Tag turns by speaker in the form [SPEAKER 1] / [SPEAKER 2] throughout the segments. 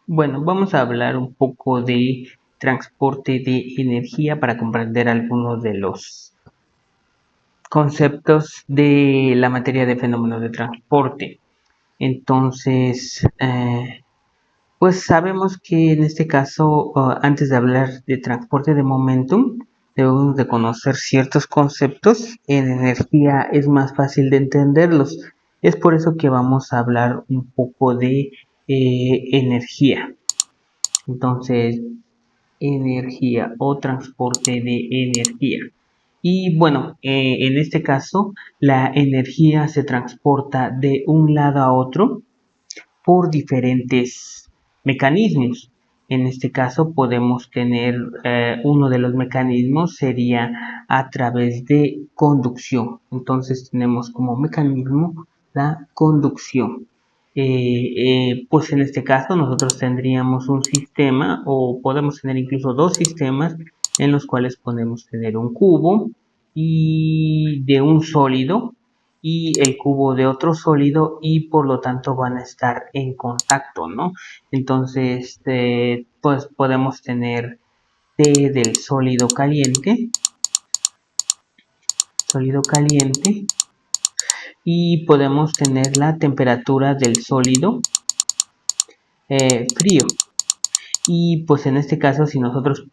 [SPEAKER 1] Bueno, vamos a hablar un poco de transporte de energía para comprender algunos de los conceptos de la materia de fenómenos de transporte. Entonces, pues sabemos que en este caso, antes de hablar de transporte de momentum, debemos de conocer ciertos conceptos. En energía es más fácil de entenderlos. Es por eso que vamos a hablar un poco de energía. Entonces, energía o transporte de energía. Y bueno, en este caso, la energía se transporta de un lado a otro por diferentes mecanismos. En este caso podemos tener uno de los mecanismos sería a través de conducción. Entonces tenemos como mecanismo la conducción. Pues en este caso nosotros tendríamos un sistema o podemos tener incluso dos sistemas en los cuales podemos tener un cubo y de un sólido y el cubo de otro sólido y por lo tanto van a estar en contacto, ¿no? Entonces, pues podemos tener T del sólido caliente y podemos tener la temperatura del sólido frío. Y pues en este caso, si nosotros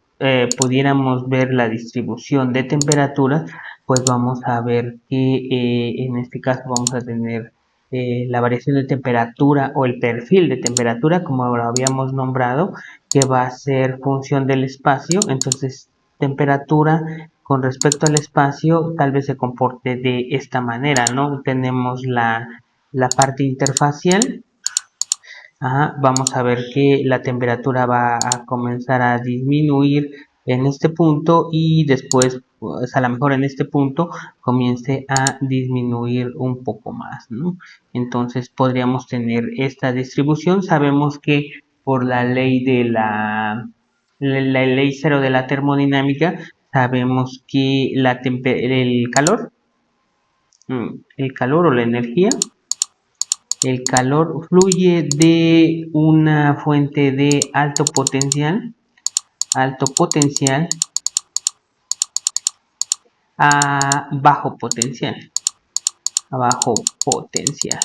[SPEAKER 1] pudiéramos ver la distribución de temperaturas, pues vamos a ver que en este caso vamos a tener la variación de temperatura o el perfil de temperatura, como lo habíamos nombrado, que va a ser función del espacio. Entonces, temperatura con respecto al espacio tal vez se comporte de esta manera, ¿no? Tenemos la parte interfacial. Vamos a ver que la temperatura va a comenzar a disminuir en este punto y después, pues, a lo mejor en este punto comience a disminuir un poco más, ¿no? Entonces podríamos tener esta distribución. Sabemos que por la ley de la ley cero de la termodinámica, sabemos que el calor o la energía, el calor fluye de una fuente de alto potencial a bajo potencial, a bajo potencial.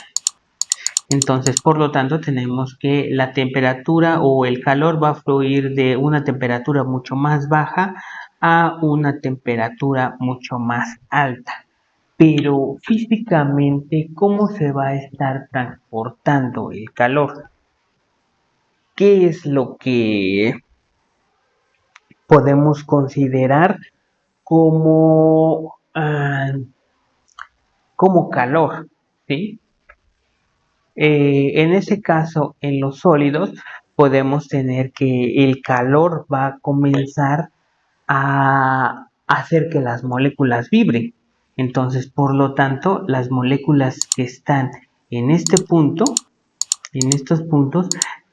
[SPEAKER 1] Entonces, por lo tanto, tenemos que la temperatura o el calor va a fluir de una temperatura mucho más baja a una temperatura mucho más alta. Pero físicamente, ¿cómo se va a estar transportando el calor? ¿Qué es lo que podemos considerar como, como calor? ¿Sí? En ese caso, en los sólidos, podemos tener que el calor va a comenzar a hacer que las moléculas vibren. Entonces, por lo tanto, las moléculas que están en este punto, en estos puntos,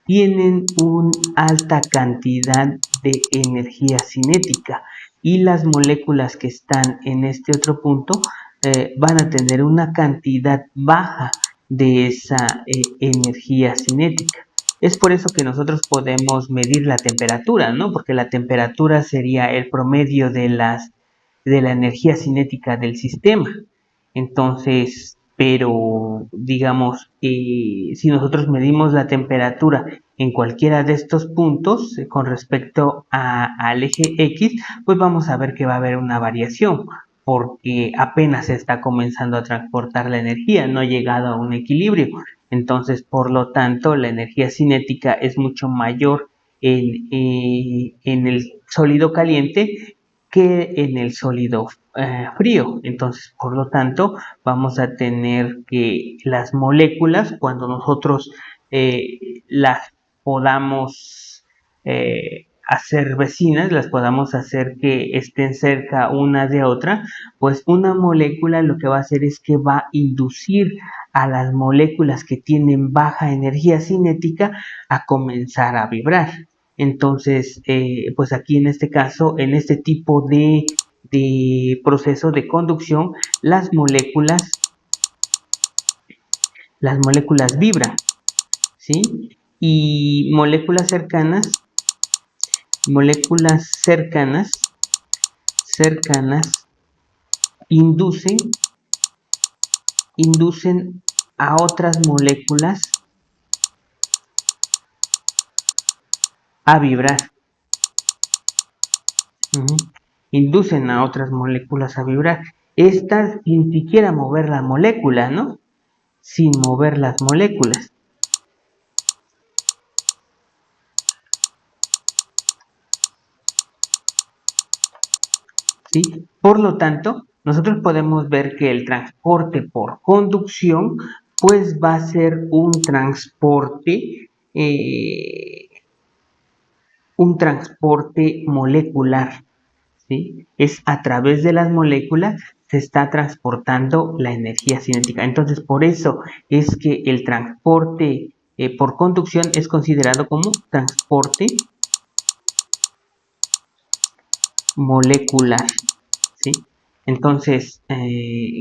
[SPEAKER 1] tienen una alta cantidad de energía cinética y las moléculas que están en este otro punto van a tener una cantidad baja de esa energía cinética. Es por eso que nosotros podemos medir la temperatura, ¿no? Porque la temperatura sería el promedio de la energía cinética del sistema. Entonces, pero digamos, si nosotros medimos la temperatura en cualquiera de estos puntos con respecto al eje X, pues vamos a ver que va a haber una variación, porque apenas se está comenzando a transportar la energía, no ha llegado a un equilibrio. Entonces, por lo tanto, la energía cinética es mucho mayor en el sólido caliente que en el sólido frío. Entonces, por lo tanto, vamos a tener que las moléculas, cuando nosotros las podamos hacer vecinas, las podamos hacer que estén cerca una de otra, pues una molécula lo que va a hacer es que va a inducir a las moléculas que tienen baja energía cinética a comenzar a vibrar. Entonces, pues aquí en este caso, en este tipo de proceso de conducción, las moléculas vibran, ¿sí? y moléculas cercanas inducen a otras moléculas a vibrar. Inducen a otras moléculas a vibrar. Estas sin siquiera mover la molécula, ¿no? Sin mover las moléculas. ¿Sí? Por lo tanto, nosotros podemos ver que el transporte por conducción, pues va a ser un transporte molecular, ¿sí? Es a través de las moléculas se está transportando la energía cinética. Entonces, por eso es que el transporte por conducción es considerado como transporte molecular, ¿sí? Entonces,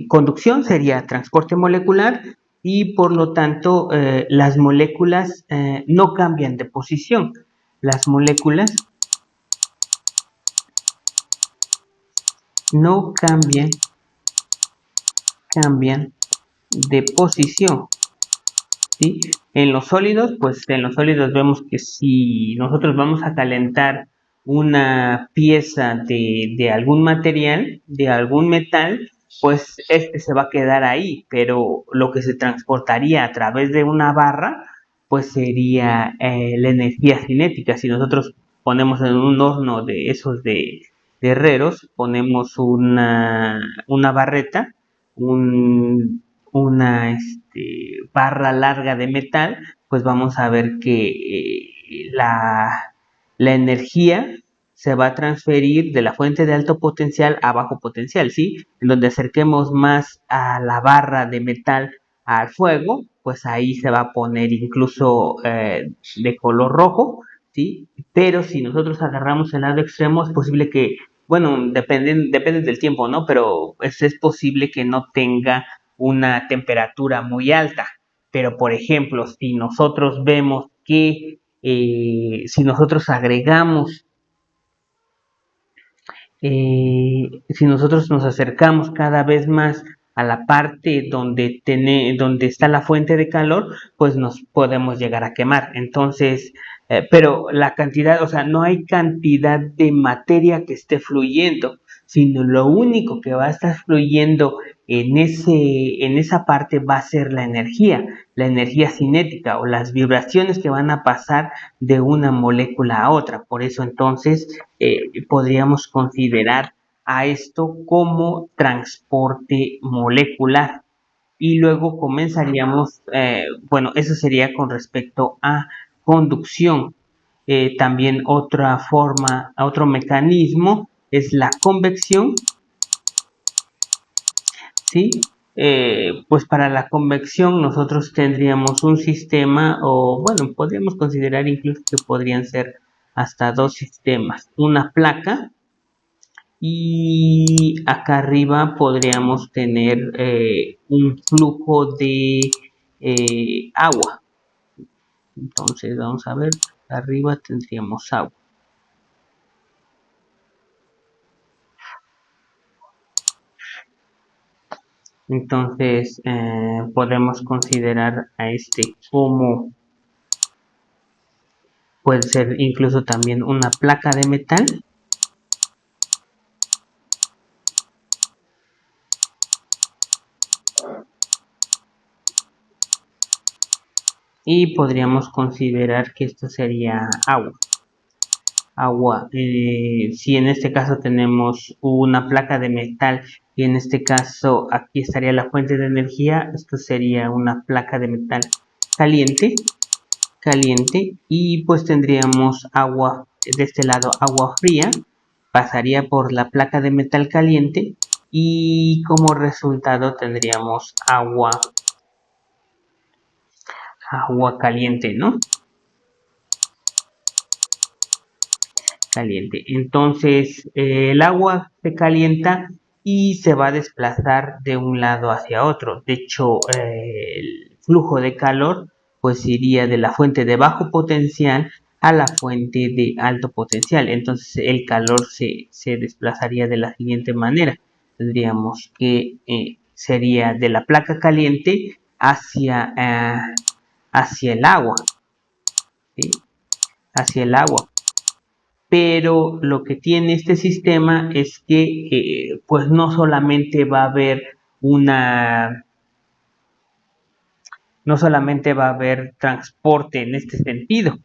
[SPEAKER 1] conducción sería transporte molecular y por lo tanto las moléculas no cambian de posición. Las moléculas no cambian de posición, ¿sí? En los sólidos, pues en los sólidos vemos que si nosotros vamos a calentar una pieza de algún material, de algún metal, pues este se va a quedar ahí, pero lo que se transportaría a través de una barra, pues sería la energía cinética. Si nosotros ponemos en un horno de esos de herreros, ponemos una barreta, una barra larga de metal, pues vamos a ver que la energía se va a transferir de la fuente de alto potencial a bajo potencial, ¿sí? En donde acerquemos más a la barra de metal al fuego, pues ahí se va a poner incluso de color rojo, ¿sí? Pero si nosotros agarramos el lado extremo, es posible que, bueno, depende del tiempo, ¿no? Pero es posible que no tenga una temperatura muy alta. Pero, por ejemplo, si nosotros vemos que si nosotros agregamos, si nosotros nos acercamos cada vez más a la parte donde está la fuente de calor, pues nos podemos llegar a quemar. Entonces, pero la cantidad, o sea, no hay cantidad de materia que esté fluyendo, sino lo único que va a estar fluyendo en esa parte va a ser la energía cinética o las vibraciones que van a pasar de una molécula a otra. Por eso entonces podríamos considerar a esto como transporte molecular. Y luego comenzaríamos, bueno, eso sería con respecto a conducción. También otra forma, otro mecanismo es la convección, ¿sí? Pues para la convección nosotros tendríamos un sistema, o bueno, podríamos considerar incluso que podrían ser hasta dos sistemas, una placa y acá arriba podríamos tener un flujo de agua. Entonces vamos a ver, arriba tendríamos agua. Entonces podemos considerar a este como puede ser incluso también una placa de metal. Y podríamos considerar que esto sería agua. Si en este caso tenemos una placa de metal y en este caso aquí estaría la fuente de energía, esto sería una placa de metal caliente y pues tendríamos agua de este lado, agua fría, pasaría por la placa de metal caliente y como resultado tendríamos agua caliente, ¿no? Caliente. Entonces el agua se calienta y se va a desplazar de un lado hacia otro. De hecho, el flujo de calor pues iría de la fuente de bajo potencial a la fuente de alto potencial. Entonces el calor se desplazaría de la siguiente manera. Tendríamos que sería de la placa caliente hacia el agua, ¿sí? Hacia el agua. Pero lo que tiene este sistema es que pues no solamente va a haber no solamente va a haber transporte en este sentido,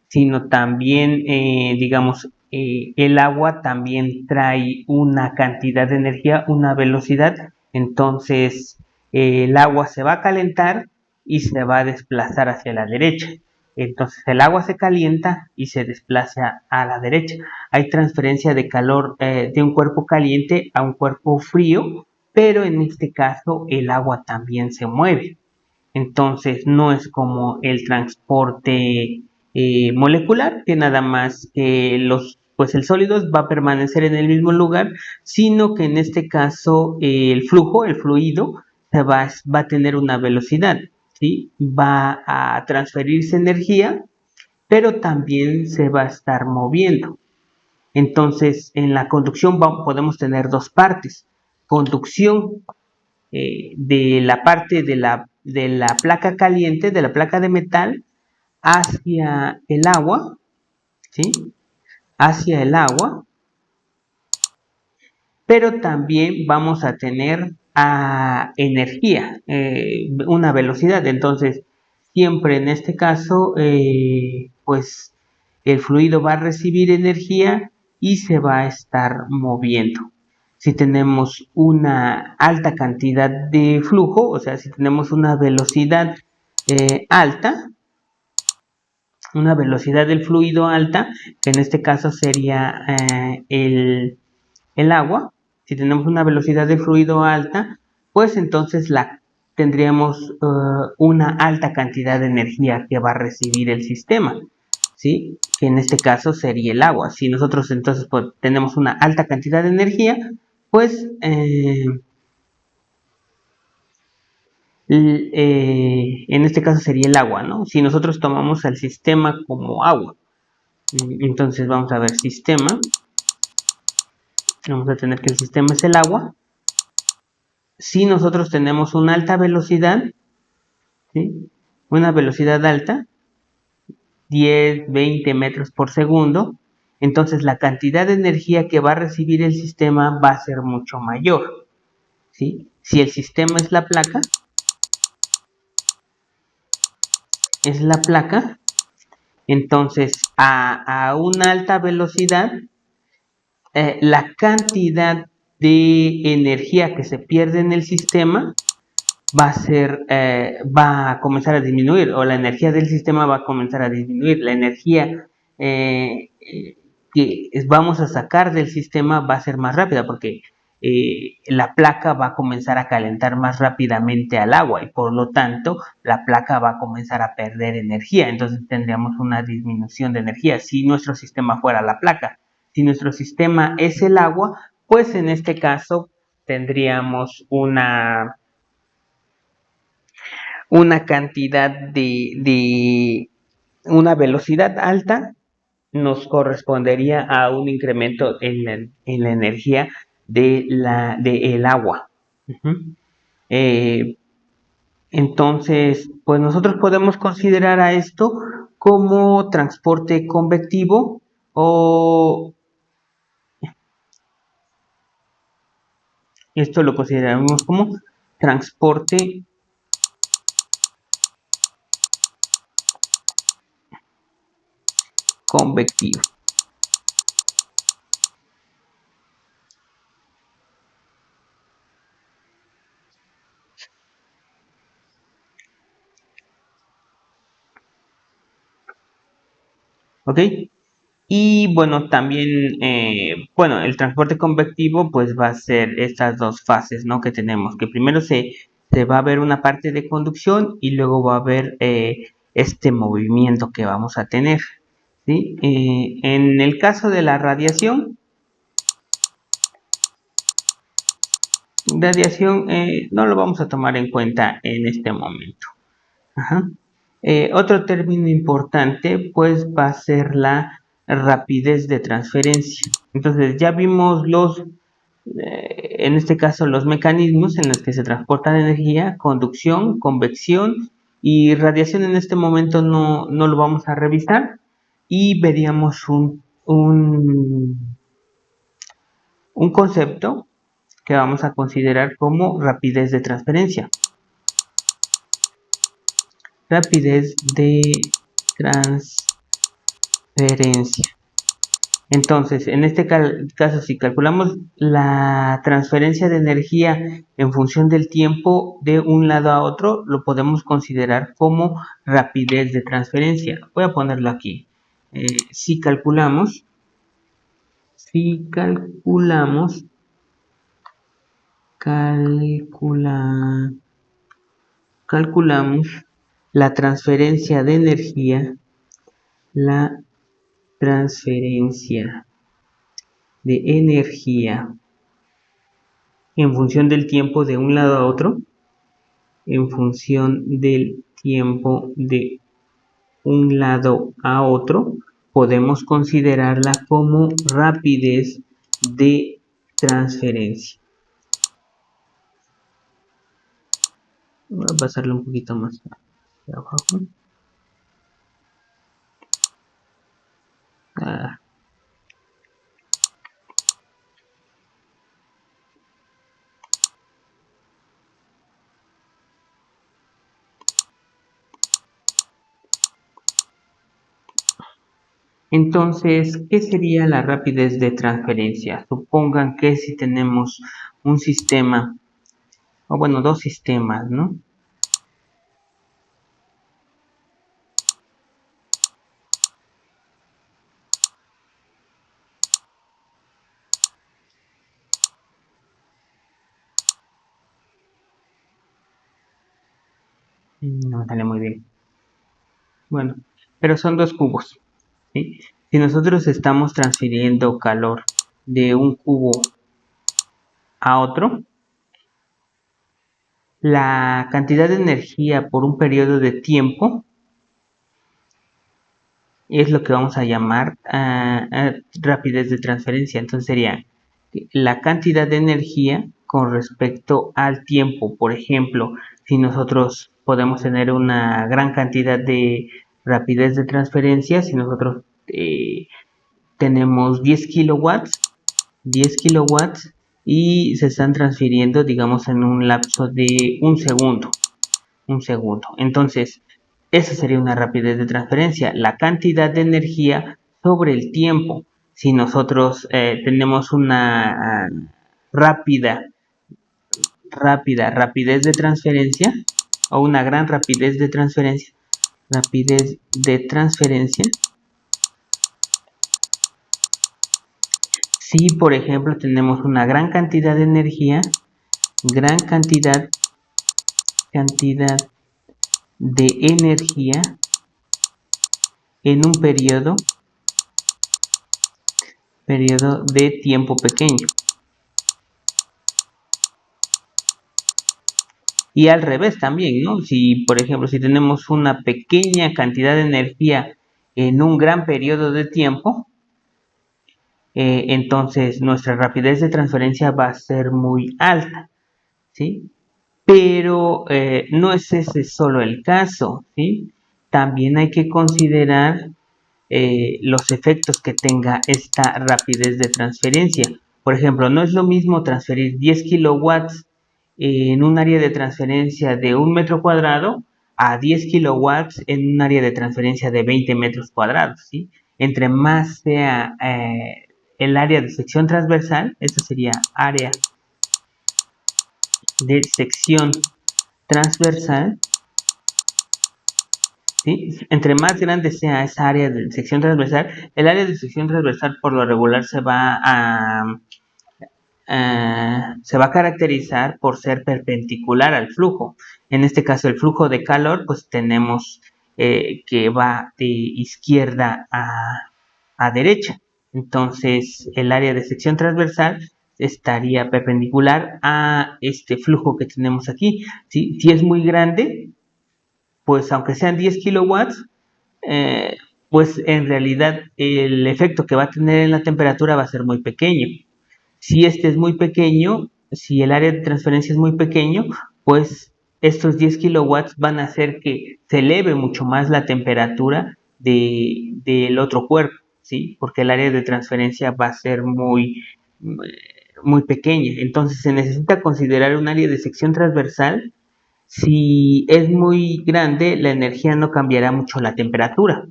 [SPEAKER 1] sino también, digamos, el agua también trae una cantidad de energía, una velocidad, entonces el agua se va a calentar y se va a desplazar hacia la derecha. Entonces el agua se calienta y se desplaza a la derecha. Hay transferencia de calor de un cuerpo caliente a un cuerpo frío, pero en este caso el agua también se mueve. Entonces no es como el transporte molecular, que nada más pues el sólido va a permanecer en el mismo lugar, sino que en este caso el flujo, el fluido, va a tener una velocidad, ¿sí? Va a transferirse energía, pero también se va a estar moviendo. Entonces, en la conducción podemos tener dos partes: conducción de la parte de la placa caliente, de la placa de metal, hacia el agua, ¿sí? Hacia el agua, pero también vamos a tener energía, una velocidad. Entonces, siempre en este caso, pues el fluido va a recibir energía y se va a estar moviendo. Si tenemos una alta cantidad de flujo, o sea, si tenemos una velocidad alta, una velocidad del fluido alta, que en este caso sería el agua. Si tenemos una velocidad de fluido alta, pues entonces tendríamos una alta cantidad de energía que va a recibir el sistema, ¿sí? Que en este caso sería el agua. Si nosotros entonces pues, tenemos una alta cantidad de energía, pues en este caso sería el agua, ¿no? Si nosotros tomamos al sistema como agua, entonces vamos a ver sistema, vamos a tener que el sistema es el agua. Si nosotros tenemos una alta velocidad, ¿sí? Una velocidad alta, 10, 20 metros por segundo, entonces la cantidad de energía que va a recibir el sistema va a ser mucho mayor, ¿sí? Si el sistema es la placa, entonces a una alta velocidad, la cantidad de energía que se pierde en el sistema va a comenzar a disminuir, o la energía del sistema va a comenzar a disminuir. La energía que vamos a sacar del sistema va a ser más rápida, porque la placa va a comenzar a calentar más rápidamente al agua, y por lo tanto la placa va a comenzar a perder energía. Entonces tendríamos una disminución de energía si nuestro sistema fuera la placa. Si nuestro sistema es el agua, pues en este caso tendríamos una cantidad una velocidad alta, nos correspondería a un incremento en la energía del agua. Entonces, pues nosotros podemos considerar a esto como transporte convectivo, o esto lo consideramos como transporte convectivo. ¿Ok? Y bueno, también, bueno, el transporte convectivo pues va a ser estas dos fases, ¿no? Que tenemos, que primero se va a ver una parte de conducción y luego va a haber este movimiento que vamos a tener, ¿sí? En el caso de la radiación no lo vamos a tomar en cuenta en este momento. Ajá. Otro término importante pues va a ser la rapidez de transferencia. Entonces ya vimos en este caso los mecanismos en los que se transporta la energía: conducción, convección y radiación. En este momento no lo vamos a revisar, y veríamos un concepto que vamos a considerar como rapidez de transferencia. Rapidez de transferencia. Entonces, en este caso, si calculamos la transferencia de energía en función del tiempo de un lado a otro, lo podemos considerar como rapidez de transferencia. Voy a ponerlo aquí. Si calculamos calculamos la transferencia de energía, la transferencia de energía en función del tiempo de un lado a otro, en función del tiempo de un lado a otro, podemos considerarla como rapidez de transferencia. Voy a pasarlo un poquito más hacia abajo. Entonces, ¿qué sería la rapidez de transferencia? Supongan que si tenemos un sistema, o bueno, dos sistemas, ¿no? No me sale muy bien. Bueno, pero son dos cubos, ¿sí? Si nosotros estamos transfiriendo calor de un cubo a otro, la cantidad de energía por un periodo de tiempo es lo que vamos a llamar rapidez de transferencia. Entonces sería la cantidad de energía con respecto al tiempo. Por ejemplo, si nosotros podemos tener una gran cantidad de rapidez de transferencia, si nosotros tenemos 10 kilowatts y se están transfiriendo, digamos, en un lapso de un segundo. Entonces, esa sería una rapidez de transferencia, la cantidad de energía sobre el tiempo. Si nosotros tenemos una rapidez de transferencia, o una gran rapidez de transferencia, si por ejemplo tenemos una gran cantidad de energía, gran cantidad de energía en un periodo de tiempo pequeño. Y al revés también, ¿no? Si, por ejemplo, si tenemos una pequeña cantidad de energía en un gran periodo de tiempo, entonces nuestra rapidez de transferencia va a ser muy alta, ¿sí? Pero no es ese solo el caso, ¿sí? También hay que considerar los efectos que tenga esta rapidez de transferencia. Por ejemplo, no es lo mismo transferir 10 kilowatts en un área de transferencia de 1 metro cuadrado a 10 kilowatts en un área de transferencia de 20 metros cuadrados, ¿sí? Entre más sea el área de sección transversal, esto sería área de sección transversal, ¿sí? Entre más grande sea esa área de sección transversal, el área de sección transversal por lo regular se va a caracterizar por ser perpendicular al flujo. En este caso, el flujo de calor, pues tenemos que va de izquierda a derecha. Entonces, el área de sección transversal estaría perpendicular a este flujo que tenemos aquí, ¿sí? Si es muy grande, pues aunque sean 10 kilowatts, pues en realidad el efecto que va a tener en la temperatura va a ser muy pequeño. Si este es muy pequeño, si el área de transferencia es muy pequeño, pues estos 10 kilowatts van a hacer que se eleve mucho más la temperatura del otro cuerpo, ¿sí? Porque el área de transferencia va a ser muy pequeña. Entonces se necesita considerar un área de sección transversal. Si es muy grande, la energía no cambiará mucho la temperatura.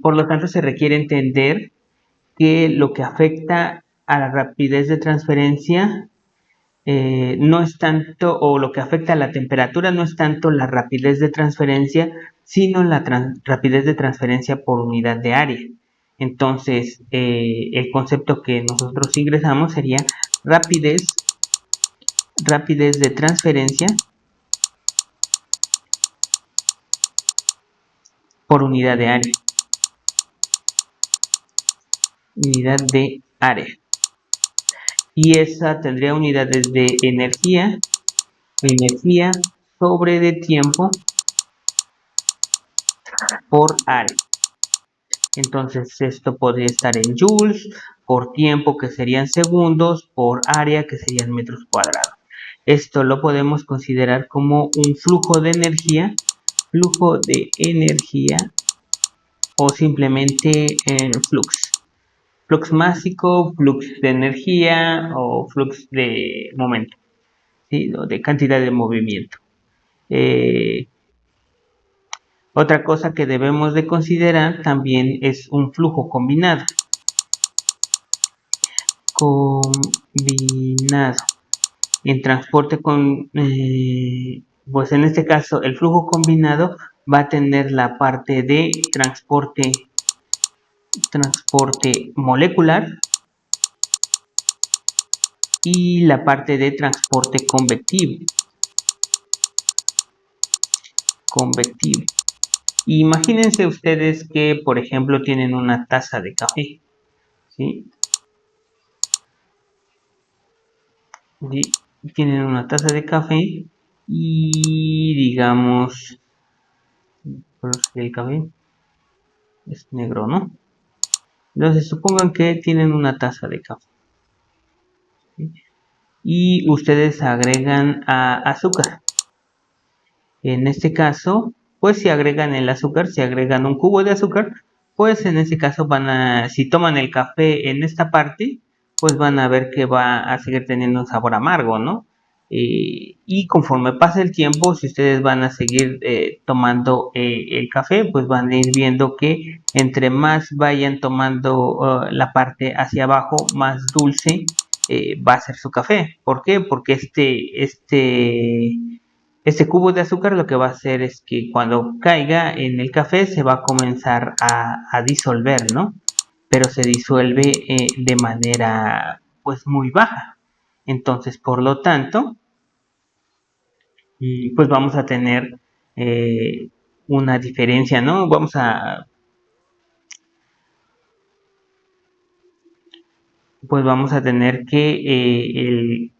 [SPEAKER 1] Por lo tanto, se requiere entender que lo que afecta a la rapidez de transferencia no es tanto, o lo que afecta a la temperatura no es tanto la rapidez de transferencia, sino la rapidez de transferencia por unidad de área. Entonces, el concepto que nosotros ingresamos sería rapidez, rapidez de transferencia por unidad de área. Unidad de área. Y esa tendría unidades de energía sobre de tiempo por área. Entonces esto podría estar en joules, por tiempo que serían segundos, por área que serían metros cuadrados. Esto lo podemos considerar como un flujo de energía o simplemente flux másico, flux de energía o flux de momento, ¿sí? O de cantidad de movimiento. Otra cosa que debemos de considerar también es un flujo combinado. En transporte pues en este caso el flujo combinado va a tener la parte de transporte molecular y la parte de transporte convectivo. Imagínense ustedes que, por ejemplo, tienen una taza de café, ¿sí? Tienen una taza de café y digamos, el café es negro, ¿no? Entonces supongan que tienen una taza de café, ¿sí? Y ustedes agregan azúcar. En este caso, pues si agregan el azúcar, si agregan un cubo de azúcar, pues en ese caso si toman el café en esta parte, pues van a ver que va a seguir teniendo un sabor amargo, ¿no? Y conforme pasa el tiempo, si ustedes van a seguir tomando el café, pues van a ir viendo que entre más vayan tomando la parte hacia abajo, más dulce va a ser su café. ¿Por qué? Porque este cubo de azúcar lo que va a hacer es que cuando caiga en el café se va a comenzar a disolver, ¿no? Pero se disuelve de manera pues muy baja. Entonces, por lo tanto, pues vamos a tener una diferencia, ¿no? Vamos a tener que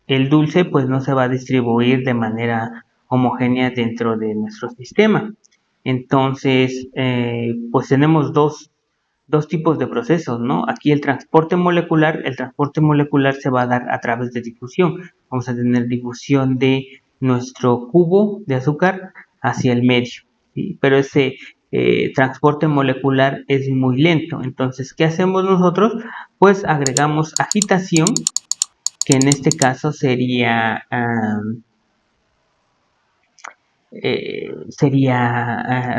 [SPEAKER 1] el dulce pues no se va a distribuir de manera homogénea dentro de nuestro sistema. Entonces, pues tenemos dos tipos de procesos, ¿no? Aquí el transporte molecular se va a dar a través de difusión. Vamos a tener difusión de nuestro cubo de azúcar hacia el medio, ¿sí? Pero ese transporte molecular es muy lento. Entonces, ¿qué hacemos nosotros? Pues agregamos agitación, que en este caso sería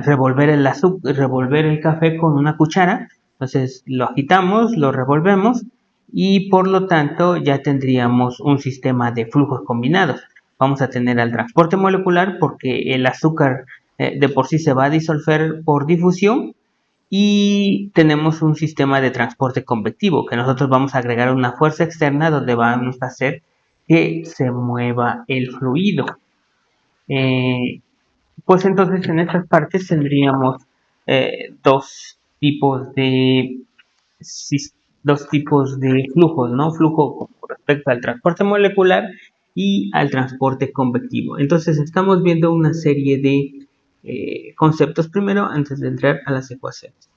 [SPEAKER 1] revolver revolver el café con una cuchara. Entonces lo agitamos, lo revolvemos y por lo tanto ya tendríamos un sistema de flujos combinados. Vamos a tener el transporte molecular porque el azúcar de por sí se va a disolver por difusión, y tenemos un sistema de transporte convectivo que nosotros vamos a agregar una fuerza externa donde vamos a hacer que se mueva el fluido. Pues entonces en estas partes tendríamos dos tipos de flujos, ¿no? Flujo con respecto al transporte molecular y al transporte convectivo. Entonces estamos viendo una serie de conceptos primero antes de entrar a las ecuaciones.